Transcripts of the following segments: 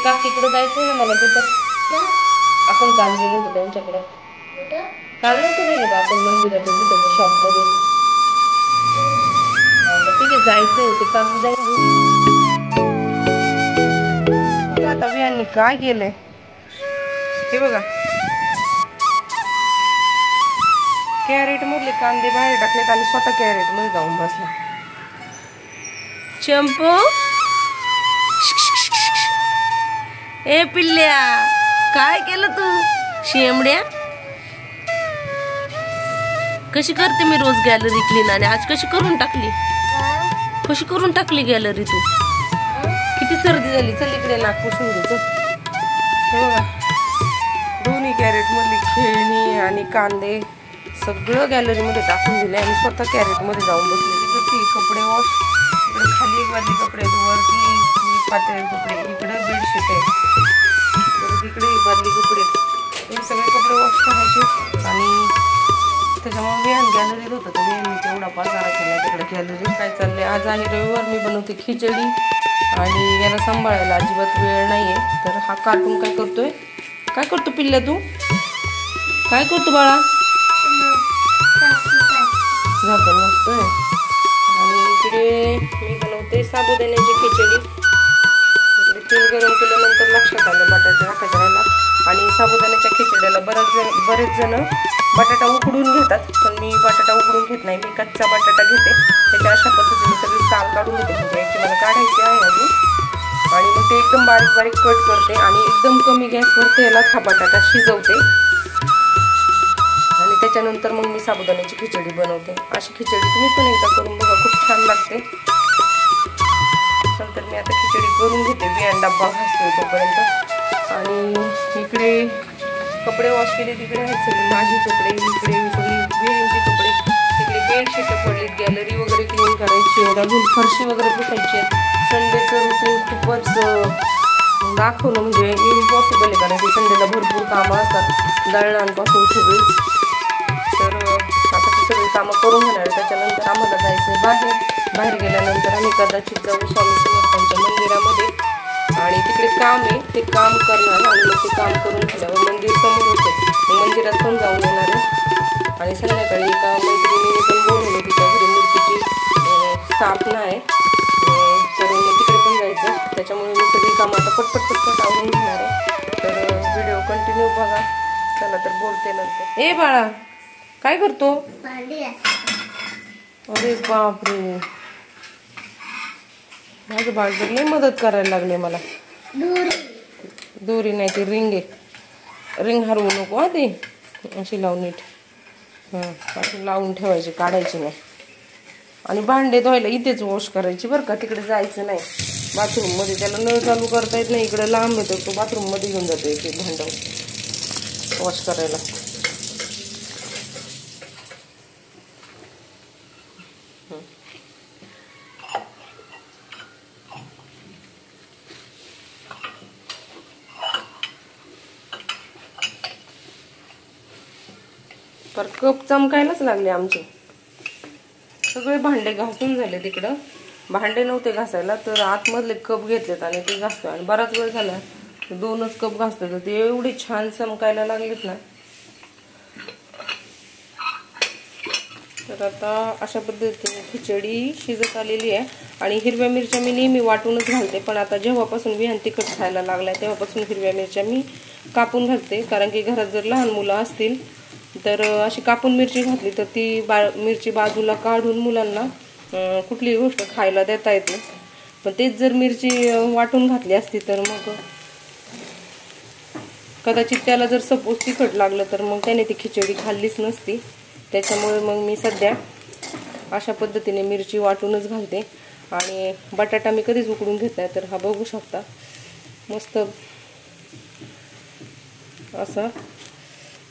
काकीकडे जायचंय ना मला तिथं आपण काल गेलो होतो त्यांच्याकडे काल नव्हतं गेलो का आपण मंदिराच्या तिथं शॉपमध्ये ठीक आहे जायचंय ते काकू जाईल आता बियांनी काय केलंय हे बघा कॅरेट मधले कांदे बाहेर टाकलेत आणि स्वतः कॅरेट मध्ये जाऊन बसला चंपू ए पिल्ल्या काय केलं तू शेमड्या कशी करते मी रोज गॅलरी क्लीन आणि आज कशी करून टाकली गॅलरी तू किती सर्दी झाली चल इकडे नाक पुसून घे चल हे बघा दोन्ही कॅरेट मधली खेळणी आणि कांदे सगळं गॅलरी मध्ये टाकून दिले आणि स्वतः कॅरेट मध्ये जाऊन बसले तिथे कपडे वॉश इकडे खाली एक बादली कपडे वरती पातळ कपडे इकडे बेडशीट आहे परत इकडे एक बादली कपडे हे सगळे कपडे वॉश करायचे आणि त्याच्यामुळे विहान गॅलरीत होतं तर मी तेवढा बाजारा केला तिकडे गॅलरीत काय चाललंय आज आहे रविवार मी बनवते खिचडी आणि याला सांभाळायला अजिबात वेळ नाहीये तर हा कार्टून काय करतो पिल्ल्या तू काय करतो बाळा झाकण नसतोय आणि इकडे मी बनवते साबुदाण्याची खिचडी इकडे तेल गरम केल्यानंतर लक्षात आलं बटाटा टाकायचा राहिला आणि साबुदाण्याच्या खिचडीला बरेच जण बटाटा उकडून घेतात पण मी बटाटा उकडून घेत नाही मी कच्चा बटाटा घेते त्याच्या अशा पद्धतीने सगळी साल काढून घेते म्हणजे याची मला काढायची आहे अजून आणि मग ते एकदम बारीक बारीक कट करते आणि एकदम कमी गॅसवर तेलात हा बटाटा शिजवते आणि त्याच्यानंतर मग मी साबुदाण्याची खिचडी बनवते अशी खिचडी तुम्ही पण एकदा करून बघा खूप छान लागते नंतर मी आता खिचडी करून घेते बियाण डब्बा घासतोय तोपर्यंत आणि इकडे कपडे वॉश केले तिकडे आहेत सगळे माझे कपडे इकडे सगळी बियांचे कपडे तिकडे बेडशीट पडलीत गॅलरी वगैरे क्लीन करायची आहे अजून फरशी वगैरे पुसायची आहेत संडेचं रुटीन खूपच दाखवणं म्हणजे इम्पॉसिबल आहे कारण की संडेला भरपूर कामं असतात दळणांपासून सगळीच तर आता ती सगळी कामं करून घेणार त्याच्यानंतर आम्हाला जायचं आहे बाहेर गेल्यानंतर आम्ही कदाचित जाऊ स्वामी समर्थांच्या मंदिरामध्ये आणि तिकडे काम आहे ते काम करणार आणि मग ते काम करून झाल्यावर मंदिर समोर होते मग मंदिरात पण जाऊन येणार आहे आणि संध्याकाळी एका मैत्रिणीने पण बोलवलं तिच्या घरी मूर्तीची स्थापना आहे तर मग तिकडे पण जायचं त्याच्यामुळे मी सगळी कामं आता पटपट आवरून घेणार आहे तर व्हिडिओ कंटिन्यू बघा चला तर बोलते नंतर ए बाळा काय करतो अरे बापरे माझं बाळ लई मदत करायला लागले मला दोरी नाही ती रिंग आहे रिंग हरवू नको हा ती अशी लावून नीट अशी लावून ठेवायची काढायची नाही आणि भांडे धुवायला इथेच वॉश करायची बरं का तिकडे जायचं नाही बाथरूममध्ये त्याला नळ चालू करता येत नाही इकडे लांब येतो तो बाथरूममध्ये घेऊन जातो एक भांडं वॉश करायला पर कप चमकायलाच लागले आमचे सगळे भांडे घासून झाले तिकडं भांडे नव्हते घासायला तर आतमधले कप घेतलेत आणि ते घासतोय आणि बराच वेळ झाला दोनच कप घासतोय तर ते एवढे छान चमकायला लागलेत ना तर आता अशा पद्धतीने खिचडी शिजत आलेली आहे आणि हिरव्या मिरच्या मी नेहमी वाटूनच घालते पण आता जेव्हापासून विहान तिखट खायला लागलाय तेव्हापासून हिरव्या मिरच्या मी कापून घालते कारण की घरात जर लहान मुलं असतील तर अशी कापून मिरची घातली तर ती मिरची बाजूला काढून मुलांना कुठलीही गोष्ट खायला देता येते पण तेच जर मिरची वाटून घातली असती तर मग कदाचित त्याला जर सपोज तिखट लागलं तर मग त्याने ती खिचडी खाल्लीच नसती त्याच्यामुळे मग मी सध्या अशा पद्धतीने मिरची वाटूनच घालते आणि बटाटा मी कधीच उकडून घेत नाही तर हा बघू शकता मस्त असा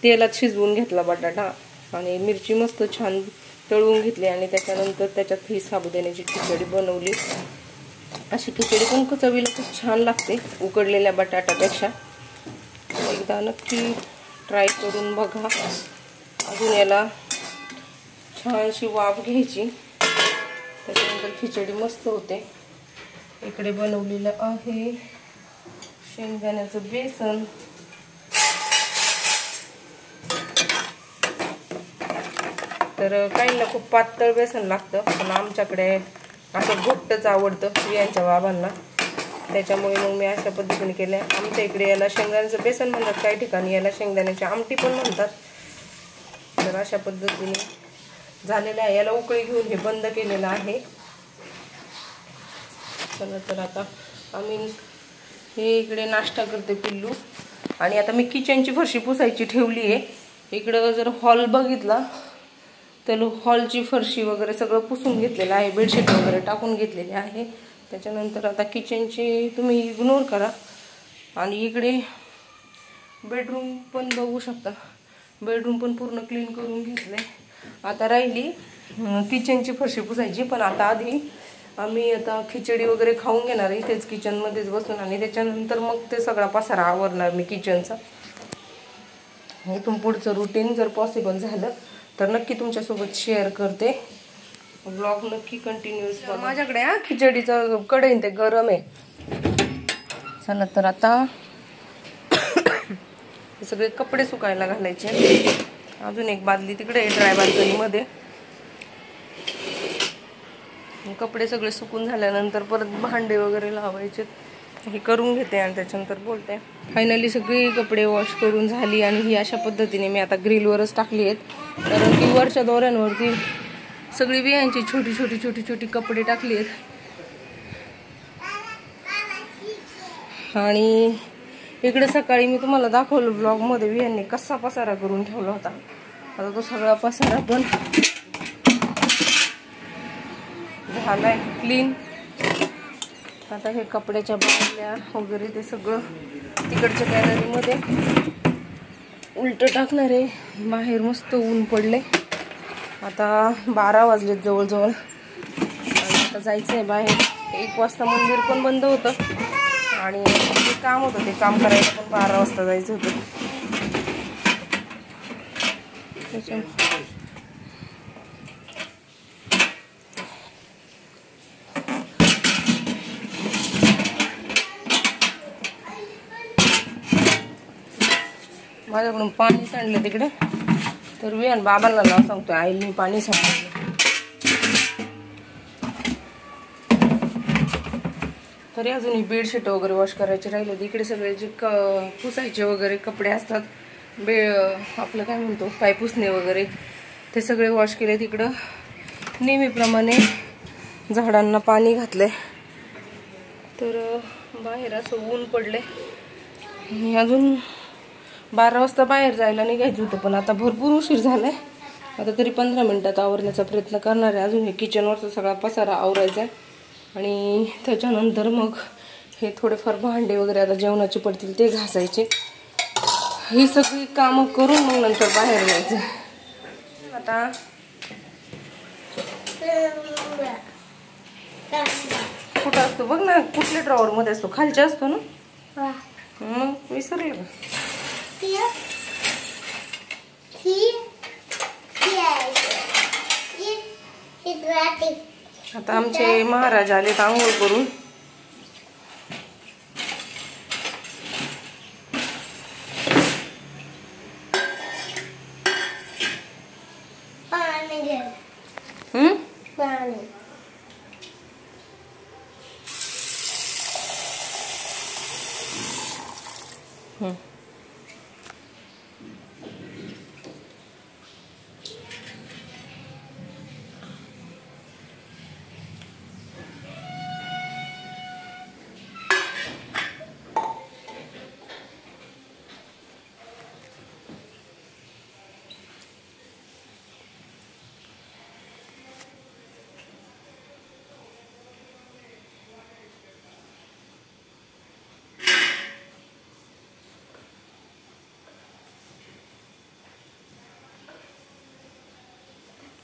तेलात शिजवून घेतला बटाटा आणि मिरची मस्त छान तळून घेतली आणि त्याच्यानंतर त्याच्यात ही साबुदाण्याची खिचडी बनवली अशी खिचडी पण चवीला खूप छान लागते उकडलेल्या बटाट्यापेक्षा एकदा नक्की ट्राय करून बघा अजून याला छानशी वाफ घ्यायची त्याच्यानंतर खिचडी मस्त होते इकडे बनवलेलं आहे शेंगदाण्याचं बेसन, तर काहींना खूप पातळ बेसन लागतं, पण आमच्याकडे असं घट्टच आवडतं यांच्या बाबांना, त्याच्यामुळे मग मी अशा पद्धतीने केलं. आमच्या इकडे याला शेंगदाण्याचं बेसन म्हणतात, काही ठिकाणी याला शेंगदाण्याची आमटी पण म्हणतात. तर अशा पद्धतीने झालेलं आहे. याला उकळी घेऊन हे बंद केलेलं आहे. चला तर आता आम्ही हे इकडे नाश्ता करते पिल्लू, आणि आता मी किचनची फरशी पुसायची ठेवली आहे. इकडं जर हॉल बघितला तर हॉलची फरशी वगैरे सगळं पुसून घेतलेलं आहे, बेडशीट वगैरे टाकून घेतलेले आहे. त्याच्यानंतर आता किचनची तुम्ही इग्नोर करा. आणि इकडे बेडरूम पण बघू शकता, बेडरूम पण पूर्ण क्लीन करून घेतले. आता राहिली किचनची फरशी पुसायची, पण आता आधी आम्ही आता खिचडी वगैरे खाऊन घेणार आहे इथेच किचनमध्येच बसून, आणि त्याच्यानंतर मग ते सगळा पसारा आवरणार मी किचनचा. इथून पुढचं रुटीन जर पॉसिबल झालं तर नक्की तुमच्यासोबत शेअर करते. ब्लॉग नक्की कंटिन्यूअस करा. माझ्याकडे खिचडीचं कढई ते गरम आहे. चला तर आता हे सगळे कपडे सुकायला घालायचे. अजून एक बादली तिकडे ड्राय बाल्कनीमध्ये. कपडे सगळे सुकून झाल्यानंतर परत भांडे वगैरे लावायचे, हे करून घेते आणि त्याच्यानंतर बोलते. फायनली सगळी कपडे वॉश करून झाली, आणि ही अशा पद्धतीने मी आता ग्रिलवरच टाकली आहेत, कारण की वरच्या दोऱ्यांवरती सगळी बियांची छोटी छोटी छोटी छोटी कपडे टाकली आहेत. आणि इकडे सकाळी मी तुम्हाला दाखवलं ब्लॉगमध्ये बियांनी कसा पसारा करून ठेवला होता. आता तो सगळा पसारा पण झालाय क्लीन. आता हे कपड्याच्या बादल्या वगैरे ते सगळं तिकडच्या गॅलरीमध्ये उलट टाकणार आहे. बाहेर मस्त ऊन पडले, आता 12 वाजलेत जवळजवळ, आणि आता जायचं आहे बाहेर. 1 वाजता मंदिर पण बंद होतं, आणि जे काम होतं ते काम करायला पण 12 वाजता जायचं होतं. माझ्याकडून पाणी सांडलं तिकडे, तर विहान बाबांना नाव सांगतोय आईने पाणी सांडलं. तरी अजून ही बेडशीट वगैरे वॉश करायचे राहिले. इकडे सगळे जे पुसायचे वगैरे कपडे असतात, आपलं काय म्हणतो पाय पुसणे वगैरे, ते सगळे वॉश केले. तिकडं नेहमीप्रमाणे झाडांना पाणी घातले. तर बाहेर असं ऊन पडले, आणि अजून 12 वाजता बाहेर जायला निघायचं होतं, पण आता भरपूर उशीर झालाय. आता तरी 15 मिनिटात आवरण्याचा प्रयत्न करणार आहे. अजून हे किचनवरचा सगळा पसारा आवरायचा आहे, आणि त्याच्यानंतर मग हे थोडेफार भांडे वगैरे आता जेवणाचे पडतील ते घासायचे. ही सगळी कामं करून मग नंतर बाहेर जायचं. आता कुठं असतो बघ ना, कुठल्या ड्रॉवर मध्ये असतो, खालच्या असतो ना, मग विसरलं का? आता आमचे महाराज आलेत आंघोळ करून.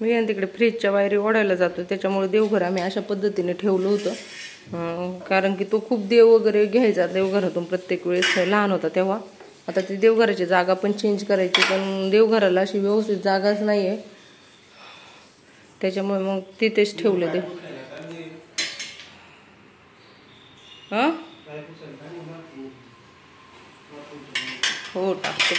मी तिकडे फ्रीजच्या वायरी ओढायला जातो, त्याच्यामुळे देवघर आम्ही अशा पद्धतीने ठेवलं होतं, कारण की तो खूप देव वगैरे घ्यायचा देवघरातून प्रत्येक वेळेस. लहान होता तेव्हा. आता ती देवघराची जागा पण चेंज करायची, पण देवघराला अशी व्यवस्थित जागाच नाही आहे, त्याच्यामुळे मग तिथेच ठेवले देव. हो टाकते.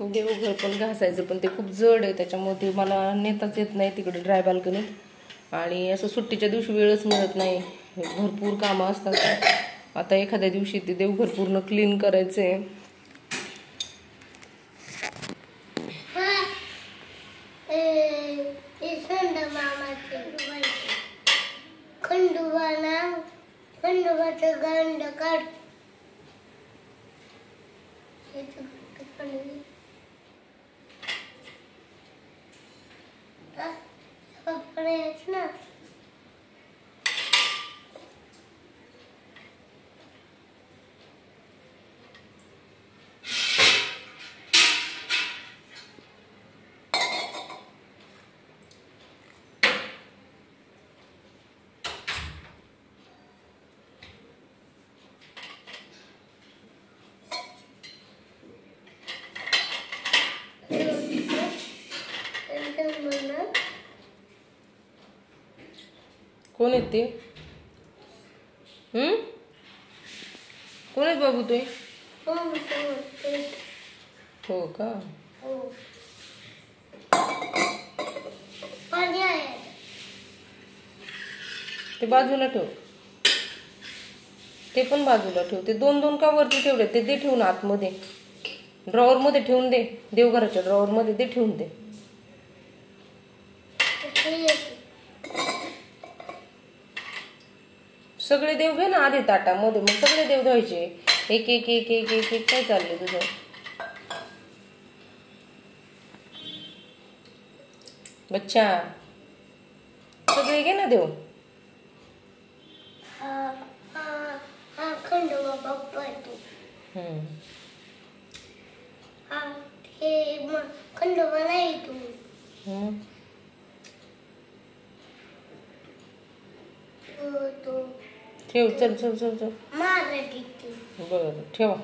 देवघर पण घासायचं पण ते खूप जड आहे, त्याच्यामुळे मला नेताच येत नाही तिकडे ड्राय बाल्कनीत. आणि असं सुट्टीच्या दिवशी वेळच मिळत नाही, भरपूर कामं असतात. आता एखाद्या दिवशी ते देवघर पूर्ण क्लीन करायचंय. कोण आहेत ते? कोण आहेत बाबू ते? हो का? ते बाजूला ठेव, ते पण बाजूला ठेव. ते दोन दोन का वरती ठेवले ते दे ठेवून आतमध्ये ड्रॉवर मध्ये ठेवून दे, देवघराच्या ड्रॉवर मध्ये दे ठेवून दे. सगळे देव घे ना आधी ताटामध्ये, मग सगळे देव धुवायचे. एक एक एक एक एक एक काय चाललंय तुझं? बच्चा सगळे घे ना देव. ठेव, चल चल चल चल. बरं ठेवा.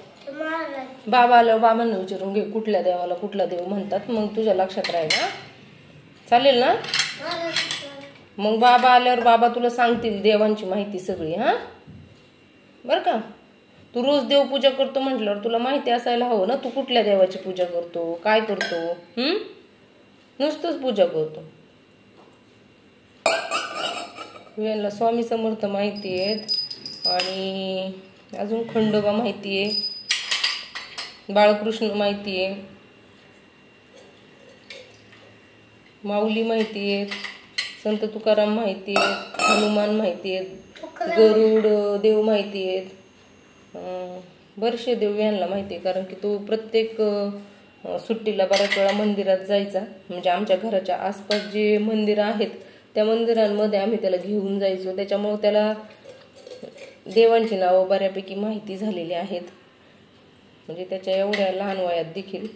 बाबा आल्यावर बाबांना विचारून घे कुठल्या देवाला कुठला देव म्हणतात, मग तुझ्या लक्षात राहील. ना चालेल ना? मग बाबा आल्यावर बाबा तुला सांगतील देवांची माहिती सगळी. हा बरं का? तू रोज देवपूजा करतो म्हटल्यावर तुला माहिती असायला हवं ना, तू कुठल्या देवाची पूजा करतो, काय करतो. नुसतंच पूजा करतो. यांना स्वामी समर्थ माहिती आहेत आणि अजून खंडोबा माहिती आहे, बाळकृष्ण माहिती आहे, माऊली माहिती आहेत, संत तुकाराम माहिती आहेत, हनुमान माहिती आहेत, गरुड देव माहिती आहेत. बरेचसे देव यांना माहिती आहे, कारण की तो प्रत्येक सुट्टीला बऱ्याच वेळा मंदिरात जायचा. म्हणजे आमच्या घराच्या आसपास जे मंदिरं आहेत त्या मंदिरांमध्ये आम्ही त्याला घेऊन जायचो. त्याच्यामुळे त्याला देवांची नावं बऱ्यापैकी माहिती झालेली आहेत. म्हणजे त्याच्या एवढ्या लहान वयात देखील.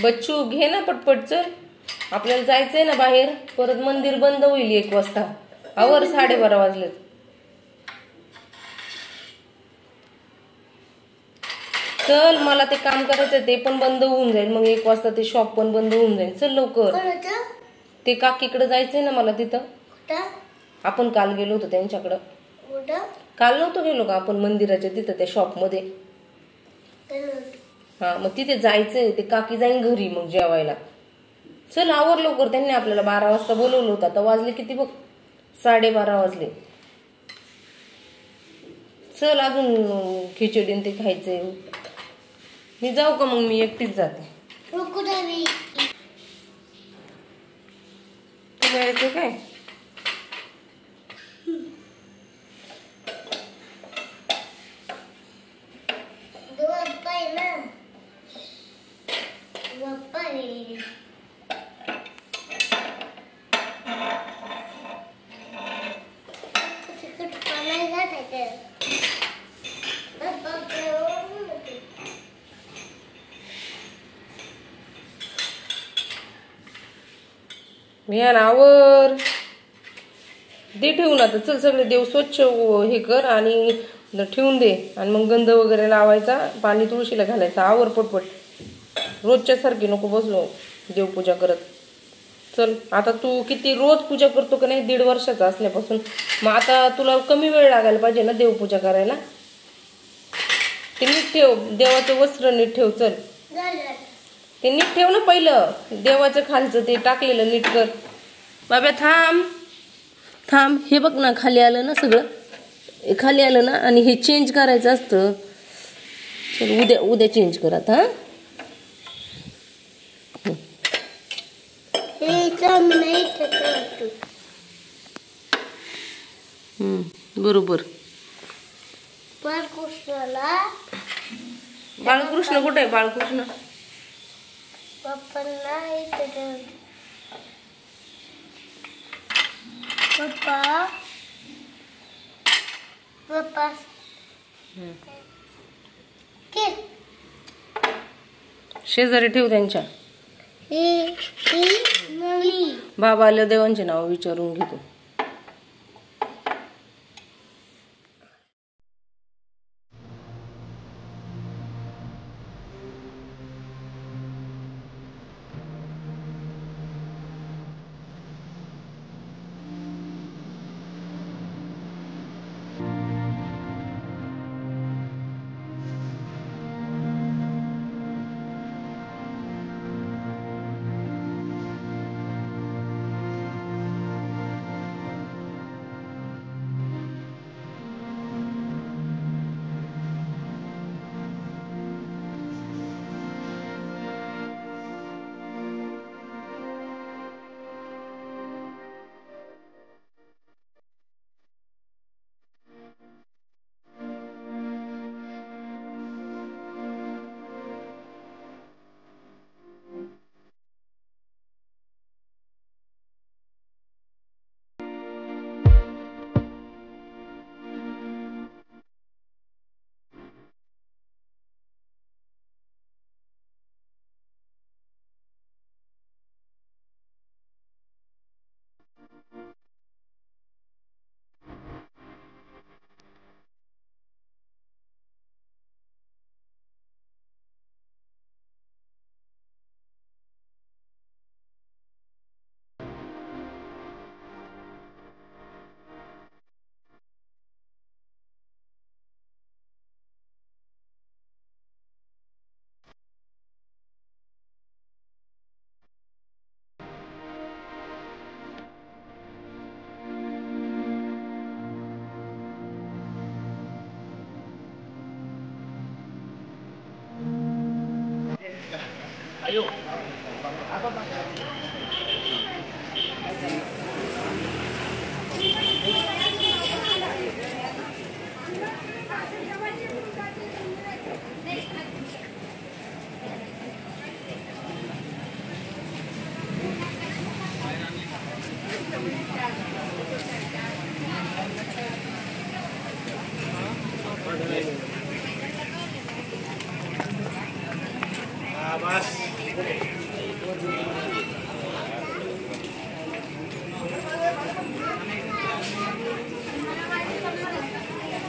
बच्चू घे ना पटपट, चल आपल्याला जायचंय ना बाहेर. परत मंदिर बंद होईल 1 वाजता. आवर 12:30 वाजलेत. चल मला ते काम करायचं ते पण बंद होऊन जाईल, मग 1 वाजता ते शॉप पण बंद होऊन जाईल. चल लवकर. ते काकीकडे जायचंय ना मला तिथं. आपण काल गेलो होतो त्यांच्याकडं. काल नव्हतो गेलो का आपण मंदिराच्या तिथं त्या शॉप मध्ये? हा मग तिथे जायचंय. ते काकी जाईन घरी मग जेवायला. चल आवर लवकर. त्यांनी आपल्याला 12 वाजता बोलवलं होतं. आता वाजले किती बघ? 12:30 वाजले. चल अजून खिचडी ते खायचंय. मी जाऊ का मग? मी एकटीच जाते. तुला यायचं काय? मिया नावर दे ठेवून. आता चल सगळे देव स्वच्छ हे कर आणि ठेवून दे. आणि मग गंध वगैरे लावायचा, पाणी तुळशीला घालायचं. आवर पटपट. रोजच्या सारखी नको बसलो देवपूजा करत. चल आता तू किती रोज पूजा करतो का नाही 1.5 वर्षाचा असल्यापासून, मग आता तुला कमी वेळ लागायला पाहिजे ना देवपूजा करायला. ते नीट ठेव, देवाचं वस्त्र नीट ठेव. चल ते नीट ठेव ना पहिलं, देवाचं खालचं ते टाकलेलं नीट कर. बाबा थांब थांब, हे बघ ना खाली आलं ना सगळं, खाली आलं ना, आणि हे चेंज करायचं असतं. चल उद्या चेंज कर आता. बरोबर. बाळकृष्ण कुठे आहे? बाळकृष्ण पप्पा शेजारी ठेव त्यांच्या. बाबा आलं देवांचे नाव विचारून घेतो.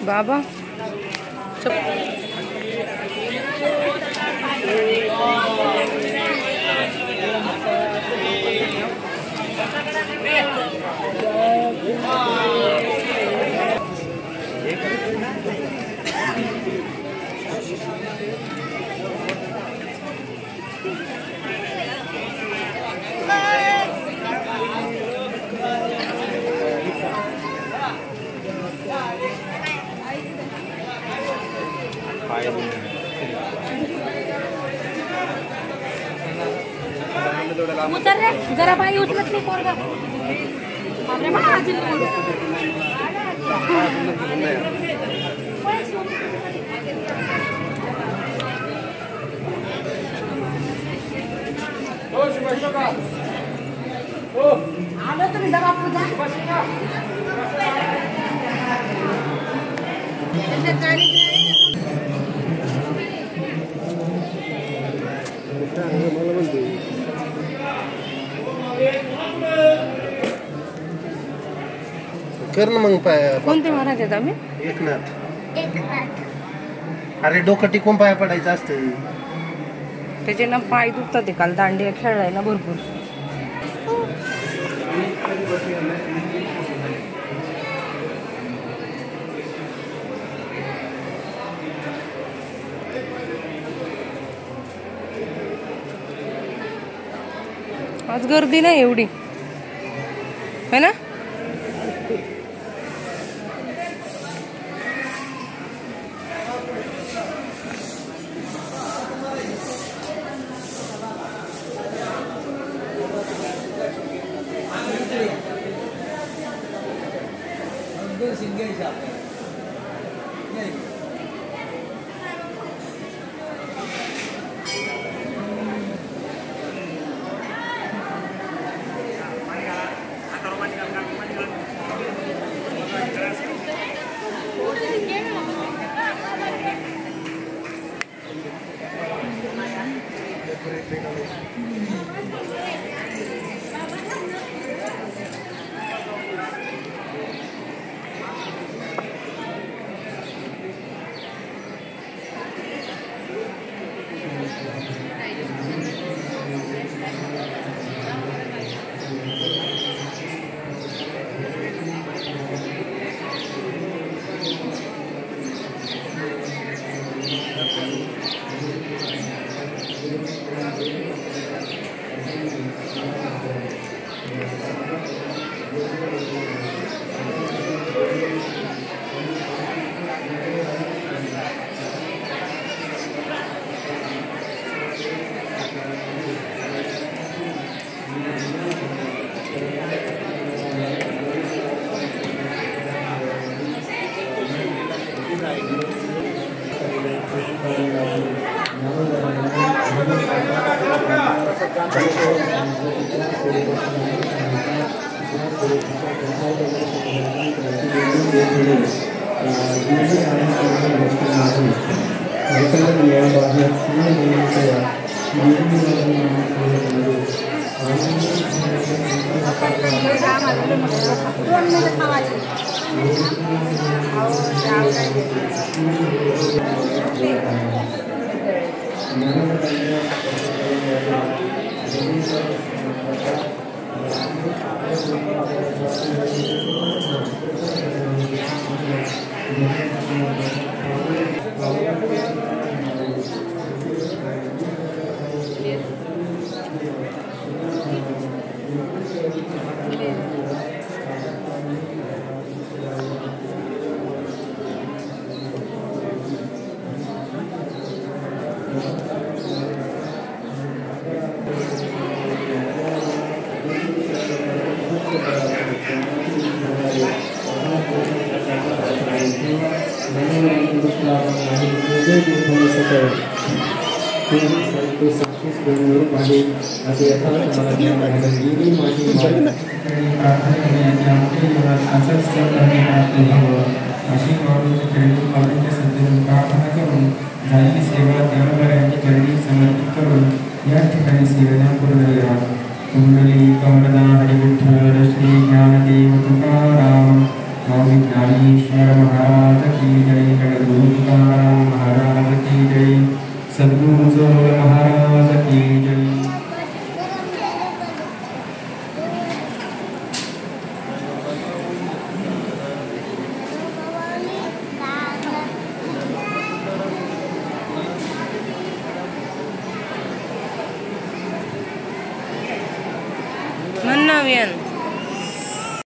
बाबा उतर रे जरा पाय उचलत नाही पोरगा. बापरे बा आलो तुम्ही डबा पूजा कर ना मग. कोणते महाराज आहेत आम्ही? एकनाथ. अरे डोकं टिकून पाया पडायचं असतं. त्याचे ना पाय दुखतात ते, काल दांडिया खेळलाय ना भरपूर. आज गर्दी नाही एवढी है ना. Manawian.